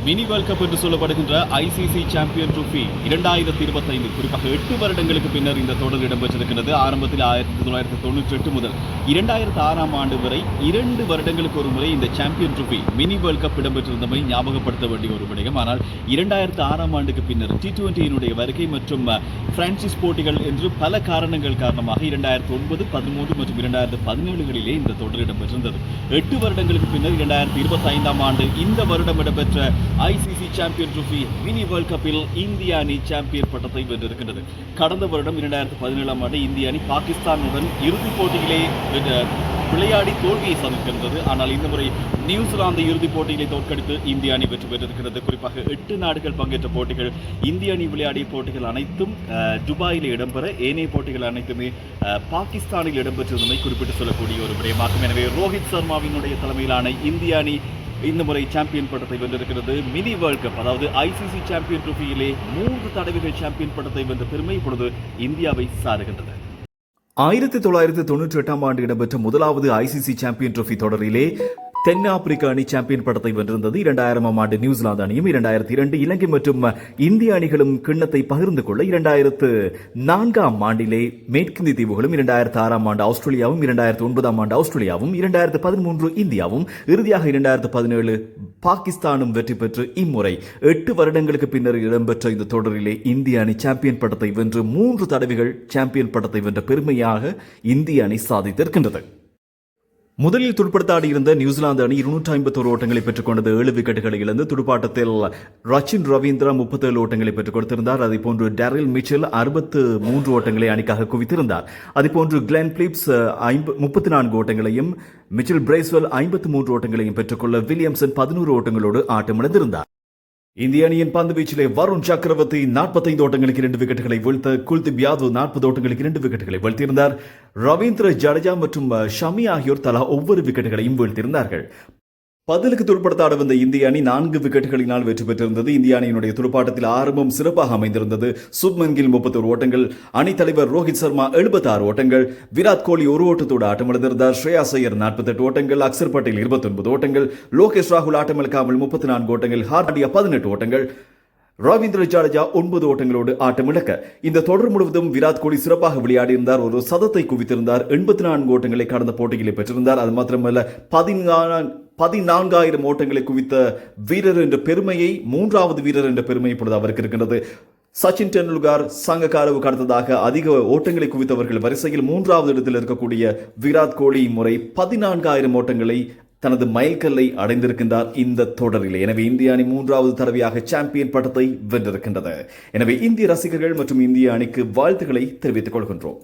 Mini world cup என்று சொல்லப்படுகின்ற ICC champion trophy 2025 குறிப்பாக 8 வருடங்களுக்கு பின்னர் இந்த தொடர் இடம்பெற்றிருக்கிறது. ஆரம்பத்தில் 1998 முதல் 2006 ஆண்டு வரை 2 வருடங்களுக்கு ஒரு முறை இந்த champion trophy mini world cup இடம்பெற்றிருந்தமை ஞாபகப்படுத்த வேண்டிய ஒரு விடயம். ஆனால் 2006 ஆண்டுக்கு பின்னர் T20 வருகை மற்றும் பிரான்சிஸ் போட்டிகள் என்று பல காரணங்கள் காரணமாக 2009, 13 மற்றும் 2017களிலே இந்த தொடர் இடம்பெற்றிருந்தது. 8 வருடங்களுக்கு பின்னர் 2025 ஆண்டு இந்த வருடம் இடம்பெற்ற ICC champion trophy mini world கப்பில் இந்திய அணி சாம்பியன் பட்டத்தை வென்றிருக்கின்றது. கடந்த வருடம் 2017 ஆண்டு இந்திய அணி பாகிஸ்தானுடன் இறுதிப் போட்டியிலே விளையாடி தோல்வியை சந்தித்திருந்தது. ஆனால் இந்த முறை நியூசிலாந்து இறுதிப் போட்டிகளை தோற்கடித்து இந்திய அணி வெற்றி பெற்றிருக்கிறது. குறிப்பாக 8 நாடுகள் பங்கேற்ற போட்டிகள், இந்திய அணி விளையாடிய போட்டிகள் அனைத்தும் துபாயில் இடம்பெற, ஏனைய போட்டிகள் அனைத்துமே பாகிஸ்தானில் இடம்பெற்றிருந்தமை குறிப்பிட்டு சொல்லக்கூடிய ஒரு விடயமாகும். எனவே ரோஹித் சர்மாவினுடைய தலைமையிலான இந்திய அணி இந்த முறை சாம்பியன் பட்டத்தை வென்றிருக்கிறது. மினி வேர்ல்ட் கப், அதாவது ஐசிசி சாம்பியன் ட்ரோஃபியிலே 3 தடவைகள் சாம்பியன் பட்டத்தை வென்ற பெருமை இப்பொழுது இந்தியாவை சாருகின்றது. 1998 ஆண்டு இடம்பெற்ற முதலாவது ஐசிசி சாம்பியன் ட்ரோஃபி தொடரிலே தென்னாப்பிரிக்க அணி சாம்பியன் பட்டத்தை வென்றிருந்தது. 2000 ஆண்டு நியூசிலாந்து அணியும், 2002 இலங்கை மற்றும் இந்திய அணிகளும் கிண்ணத்தை பகிர்ந்து கொள்ள 2004 ஆண்டிலே மேற்கிந்திய தீவுகளும், 2006 ஆண்டு ஆஸ்திரேலியாவும், 2009 ஆண்டு ஆஸ்திரேலியாவும், 2013 இந்தியாவும், இறுதியாக 2017 பாகிஸ்தானும் வெற்றி பெற்று இம்முறை 8 வருடங்களுக்கு பின்னர் இடம்பெற்ற இந்த தொடரிலே இந்திய அணி சாம்பியன் பட்டத்தை வென்று 3 தடவைகள் சாம்பியன் பட்டத்தை வென்ற பெருமையாக இந்திய அணி சாதித்திருக்கின்றது. முதலில் துடுப்படுத்தாடி இருந்த நியூசிலாந்து அணி 251 ஓட்டங்களை பெற்றுக் கொண்டது. 7 விக்கெட்டுகளை இழந்து துடுப்பாட்டத்தில் ரச்சின் ரவீந்திரா 37 ஓட்டங்களை பெற்றுக் கொடுத்திருந்தார். அதேபோன்று டேரில் மிச்சல் 63 ஓட்டங்களை அணிக்காக குவித்திருந்தார். அதேபோன்று கிளென் பிலிப்ஸ் 34 ஓட்டங்களையும், மிச்சல் பிரைஸ்வெல் 53 ஓட்டங்களையும் பெற்றுக்கொள்ள வில்லியம்சன் 11 ஓட்டங்களோடு ஆட்டமிழந்திருந்தார். இந்திய அணியின் பந்து வீச்சிலே வருண் சக்கரவர்த்தி 45 ஓட்டங்களுக்கு 2 விக்கெட்டுகளை வீழ்த்த, குல்தீப் யாதவ் 40 ஓட்டங்களுக்கு 2 விக்கெட்டுகளை வீழ்த்தியிருந்தார். ரவீந்திர ஜடேஜா மற்றும் ஷமி ஆகியோர் தலா ஒவ்வொரு விக்கெட்டுகளையும் வீழ்த்தியிருந்தார்கள். பதிலுக்கு துடுப்படுத்தாட வந்த இந்திய அணி 4 விக்கெட்டுகளினால் வெற்றி பெற்றிருந்தது. இந்திய அணியினுடைய துடுப்பாட்டத்தில் ஆரம்பம் சிறப்பாக அமைந்திருந்தது. சுப்மன் கில் 31 ஓட்டங்கள், அணித்தலைவர் ரோஹித் சர்மா 76 ஓட்டங்கள், விராட் கோலி 1 ஓட்டத்தோடு ஆட்டமிழந்திருந்தார். ஸ்ரேயாஸ் ஐயர் 48 ஓட்டங்கள், அக்சர் பட்டேல் 29 ஓட்டங்கள், லோகேஷ் ராகுல் ஆட்டமிழக்காமல் 34 ஓட்டங்கள், ஹார்டியா 18 ஓட்டங்கள், ரவீந்திர ஜடேஜா 9 ஓட்டங்களோடு ஆட்டமிழக்க, இந்த தொடர் முழுவதும் விராட் கோலி சிறப்பாக விளையாடியிருந்தார். ஒரு சதத்தை குவித்திருந்தார். 84 ஓட்டங்களை கடந்த போட்டிகளை பெற்றிருந்தார். அது மாத்திரமல்ல, 14,000 ஓட்டங்களை குவித்த வீரர் என்ற பெருமையை, 3வது வீரர் என்ற பெருமை இப்பொழுது அவருக்கு இருக்கின்றது. சச்சின் டெண்டுல்கர், சங்ககாரவுக்கு அடுத்ததாக அதிக ஓட்டங்களை குவித்தவர்கள் வரிசையில் 3வது இடத்தில் இருக்கக்கூடிய விராட் கோலி முறை 14,000 ஓட்டங்களை தனது மைல்கல்லை அடைந்திருக்கின்றார் இந்த தொடரிலே. எனவே இந்திய அணி 3வது தடவையாக சாம்பியன் பட்டத்தை வென்றிருக்கின்றது. எனவே இந்திய ரசிகர்கள் மற்றும் இந்திய அணிக்கு வாழ்த்துக்களை தெரிவித்துக் கொள்கின்றோம்.